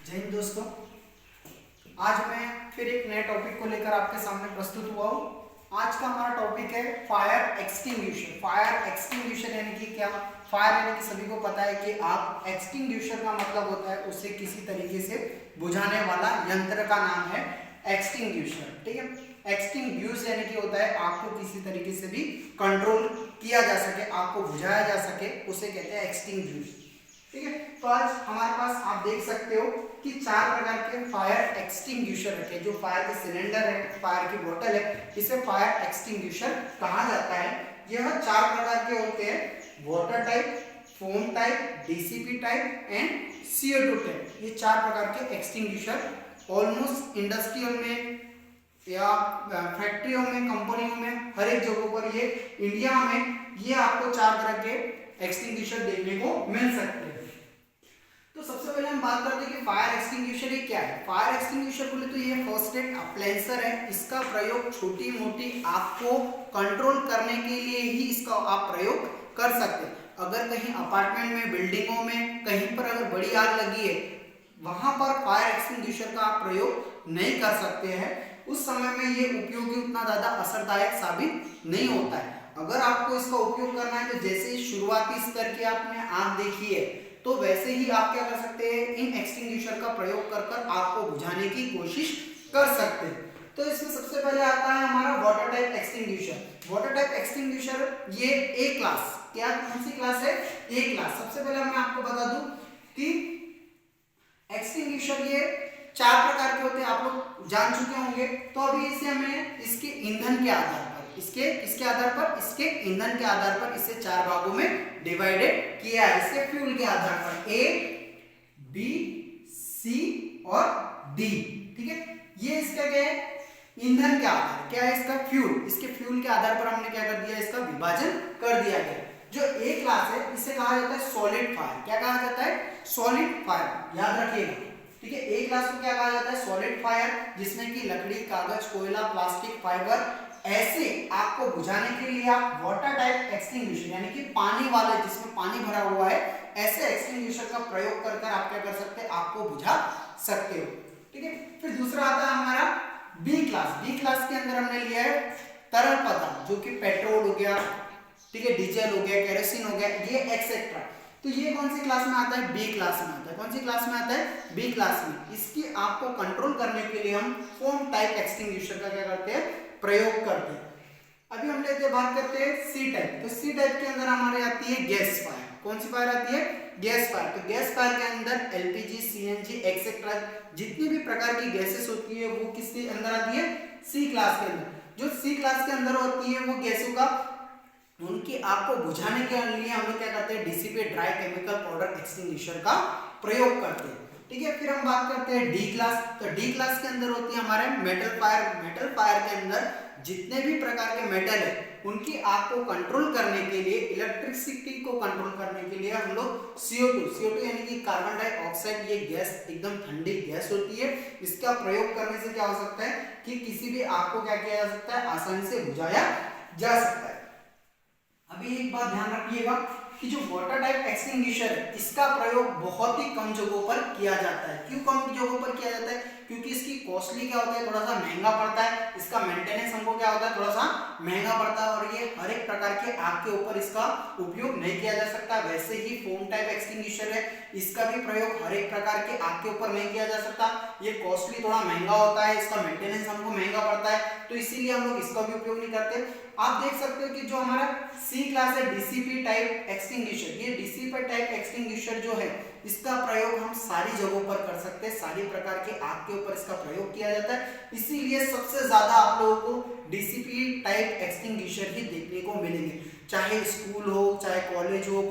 जय हिंद दोस्तों। आज मैं फिर एक नए टॉपिक को लेकर आपके सामने प्रस्तुत हुआ हूँ। आज का हमारा टॉपिक है फायर एक्सटिंग्विशर। फायर एक्सटिंग्विशर यानी कि क्या? फायर यानी कि सभी को पता है कि आप एक्सटिंग्विशर का मतलब होता है उसे किसी तरीके से बुझाने वाला यंत्र का नाम है एक्सटिंग्विशर। ठीक है, एक्सटिंग्विश यानी कि होता है आपको किसी तरीके से भी कंट्रोल किया जा सके, आपको बुझाया जा सके, उसे कहते हैं एक्सटिंग्विश। ठीक है, तो आज हमारे पास आप देख सकते हो कि चार प्रकार के फायर एक्सटिंग्विशर रखे। जो फायर के सिलेंडर है, फायर की बोतल है, इसे फायर एक्सटिंग्विशर कहा जाता है। यह चार प्रकार के होते हैं: water type, foam type, DCP type and CO2 type. ये चार प्रकार के एक्सटिंग्विशर ऑलमोस्ट इंडस्ट्रियल में या फैक्ट्रियों में, कंपनियों में, हर एक जगहों पर, ये इंडिया में ये आपको चार तरह के एक्सटिंग्विशर देखने को मिल सकते हैं। तो सबसे पहले हम बात करते हैं कि फायर एक्सटिंग्विशर ये क्या है। फायर एक्सटिंग्विशर बोले तो ये फर्स्ट एड अप्लायंसर है। इसका प्रयोग छोटी मोटी आग को कंट्रोल करने के लिए ही इसका आप प्रयोग कर सकते हैं। अगर कहीं अपार्टमेंट में, बिल्डिंगों में, कहीं पर अगर बड़ी आग लगी है, वहां पर फायर एक्सटिंग्विशर का आप प्रयोग नहीं कर सकते हैं। उस समय में ये उपयोगी उतना ज्यादा असरदायक साबित नहीं होता है। अगर आपको इसका उपयोग करना है तो जैसे शुरुआती स्तर की आपने आग देखी है, तो वैसे ही आप क्या कर सकते हैं, इन एक्सटिंग्विशर का प्रयोग कर कर आग को बुझाने की कोशिश कर सकते हैं। तो इसमें सबसे पहले आता है हमारा water type extinguisher. Water type extinguisher ये ए क्लास, क्या कौन सी क्लास है? ए क्लास। सबसे पहले मैं आपको बता दूं कि एक्सटिंग्विशर ये चार प्रकार के होते हैं, आप लोग जान चुके होंगे। तो अभी इसे हमें इसके ईंधन के आधार पर, इसके आधार पर, इसके ईंधन के आधार पर इसे चार भागों में डिवाइडेड किया है। इसके फ्यूल के आधार पर A, B, C और D। ठीक है, ये इसका क्या है? ईंधन के आधार। क्या है इसका? फ्यूल। इसके फ्यूल के आधार पर हमने क्या कर दिया, इसका विभाजन कर दिया गया। जो ए क्लास है इसे कहा जाता है सॉलिड फायर। क्या कहा जाता है? Solid fire. याद रखिएगा। ठीक है, ए क्लास को क्या कहा जाता है? सॉलिड फायर, जिसमें कि लकड़ी, कागज, कोयला, प्लास्टिक, फाइबर, ऐसे आग को बुझाने के लिए आप वाटर टाइप एक्सटिंग्विशर यानी कि पानी वाले, जिसमें पानी भरा हुआ है, ऐसे एक्सटिंग्विशर का प्रयोग कर कर आप क्या कर सकते हैं, आग को बुझा सकते हो। ठीक है, फिर दूसरा आता है हमारा बी क्लास। बी क्लास के अंदर हमने लिया है तरल पदार्थ, जो कि पेट्रोल हो गया, ठीक है, डीजल हो गया, केरोसिन हो गया, ये एक्सेट्रा। तो ये कौन सी क्लास में आता है? बी क्लास में आता है। कौन सी क्लास में आता है? बी क्लास में। इसकी आग को कंट्रोल करने के लिए हम फोम टाइप एक्सटिंग्विशर का क्या करते हैं, प्रयोग करते हैं। अभी हम लेते हैं, बात करते हैं सी टाइप। तो सी टाइप के अंदर हमारे आती है गैस फायर। कौन सी फायर आती है? Gas fire. तो गैस फायर के अंदर एलपीजी, सीएनजी एक्सेट्रा जितनी भी प्रकार की गैसेस होती है वो किसके अंदर आती है? सी क्लास के अंदर। जो सी क्लास के अंदर होती है वो गैसों का, उनकी आग को बुझाने के लिए हम लोग क्या करते हैं, DCP dry chemical powder extinguisher का प्रयोग करते हैं। ठीक है, फिर हम बात करते हैं डी क्लास। तो डी क्लास के अंदर होती है हमारे मेटल फायर। मेटल फायर के अंदर जितने भी प्रकार के मेटल है उनकी आग को कंट्रोल करने के लिए, इलेक्ट्रिसिटी को कंट्रोल करने के लिए हम लोग CO2 यानी कि कार्बन डाइऑक्साइड, ये गैस एकदम ठंडी गैस होती है, इसका प्रयोग करने से क्या हो सकता है कि किसी भी आग को क्या किया जा सकता है, आसानी से बुझाया जा सकता है। अभी एक बात ध्यान रखिएगा कि जो वाटर टाइप एक्सटिंग्विशर है इसका प्रयोग बहुत ही कम जगहों पर किया जाता है। क्यों कम जगहों पर किया जाता है? क्योंकि इसकी कॉस्टली क्या होता है, थोड़ा सा महंगा पड़ता है। इसका मेंटेनेंस हमको क्या होता है, थोड़ा सा महंगा पड़ता है, और ये हर एक प्रकार के आग के ऊपर इसका उपयोग नहीं किया जा सकता। वैसे ही फोम टाइप एक्सटिंग्विशर है, इसका भी प्रयोग हर एक प्रकार के आग के ऊपर नहीं किया जा सकता। ये कॉस्टली थोड़ा महंगा होता है, इसका मेंटेनेंस हमको महंगा पड़ता है, तो इसीलिए हम लोग इसका भी उपयोग नहीं करते। आप देख सकते हो कि जो हमारा सी क्लास है डीसीपी टाइप एक्सटिंग्विशर, ये डीसीपी टाइप एक्सटिंग्विशर जो है इसका प्रयोग हम सारी जगहों पर कर सकते हैं। सारी प्रकार के आग के ऊपर इसका प्रयोग किया जाता है, इसीलिए सबसे ज्यादा आप लोगों को डीसीपी टाइप एक्सटिंग्विशर ही देखने को मिलेंगे। चाहे स्कूल हो, चाहे कॉलेज हो,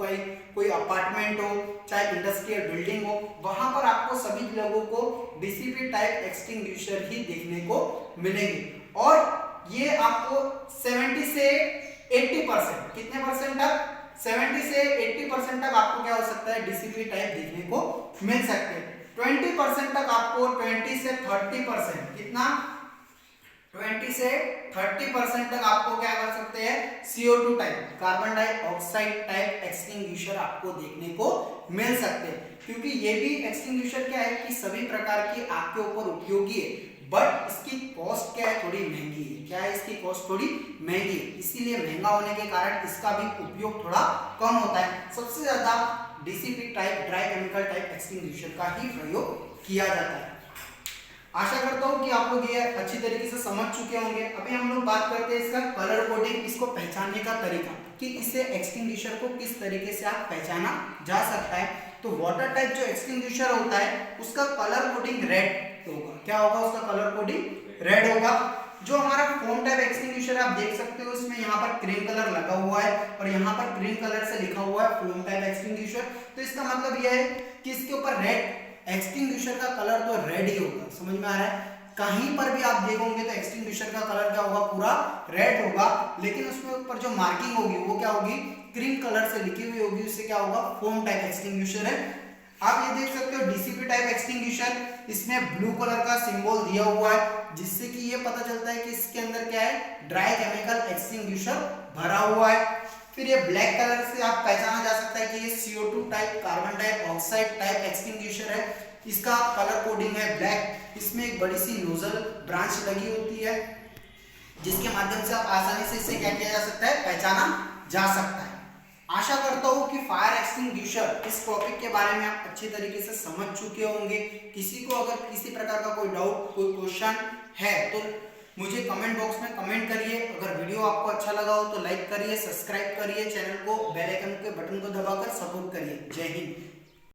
कोई अपार्टमेंट हो, चाहे इंडस्ट्रियल बिल्डिंग हो, वहां पर आपको सभी लोगों को डीसीपी टाइप एक्सटिंग्विशर ही देखने को मिलेंगे। और ये आपको 70 से 80%, कितने परसेंट तक? 70 से 80% तक आपको क्या हो सकता है, डीसीपी टाइप देखने को मिल सकते हैं। 20% तक आपको, 20 से 30%, कितना? 20 से 30% तक आपको क्या कर सकते हैं, CO2 type, carbon dioxide type extinguisher आपको देखने को मिल सकते हैं। क्योंकि ये भी एक्सटिंग्विशर क्या है कि सभी प्रकार की आग के ऊपर उपयोगी है, बट इसकी कॉस्ट क्या है, थोड़ी महंगी है। क्या है, इसकी कॉस्ट थोड़ी महंगी है, इसीलिए महंगा होने के कारण इसका भी उपयोग थोड़ा कम होता है। सबसे ज्यादा DCP type dry chemical type extinguisher का ही प्रयोग किया जाता है। आशा करता हूँ कि आप लोग ये अच्छी तरीके से समझ चुके होंगे। अभी हम लोग बात करते हैं इसका कलर कोडिंग, इसको पहचानने का तरीका कि इसे एक्सटिंग्विशर को किस तरीके से आप पहचाना जा सकता है। तो वाटर टाइप जो एक्सटिंग्विशर होता है उसका कलर कोडिंग रेड होगा। क्या होगा, उसका कलर कोडिंग रेड होगा। जो हमारा फोम टाइप एक्सटिंग्विशर आप देख सकते हो, इसमें यहाँ पर क्रीम कलर लगा हुआ है और यहाँ पर ग्रीन कलर से लिखा हुआ है फोम टाइप एक्सटिंग्विशर। तो इसका मतलब यह है कि इसके ऊपर रेड एक्सटिंग्विशर का कलर तो रेड ही होगा। समझ में आ रहा है, कहीं पर भी आप देखोगे तो एक्सटिंग्विशर का कलर क्या होगा, पूरा रेड होगा, लेकिन उसमें ऊपर जो मार्किंग होगी वो क्या होगी, क्रीम कलर से लिखी हुई होगी, उससे क्या होगा, फोम टाइप एक्सटिंग्विशर है। आप ये देख सकते हो डीसीपी टाइप एक्सटिंग्विशर, इसमें ब्लू कलर का सिंबल दिया हुआ है, जिससे कि ये पता चलता है कि इसके अंदर क्या है, ड्राई केमिकल एक्सटिंग्विशर भरा हुआ है। फिर ये ब्लैक कलर से आप पहचाना जा सकता है कि ये CO2 type carbon dioxide type extinguisher है। इसका कलर कोडिंग है ब्लैक। इसमें एक बड़ी सी नोजल ब्रांच लगी होती है, जिसके माध्यम से आप आसानी से इसे क्या किया जा सकता है, पहचाना जा सकता है। आशा करता हूँ कि फायर एक्सटिंग्विशर इस टॉपिक के बारे में आप अच्छी तरीके से समझ चुके होंगे। किसी को अगर किसी प्रकार का कोई डाउट, कोई क्वेश्चन है तो मुझे कमेंट बॉक्स में कमेंट करिए। अगर वीडियो आपको अच्छा लगा हो तो लाइक करिए, सब्सक्राइब करिए, चैनल को बेल आइकन के बटन को दबाकर सपोर्ट करिए। जय हिंद।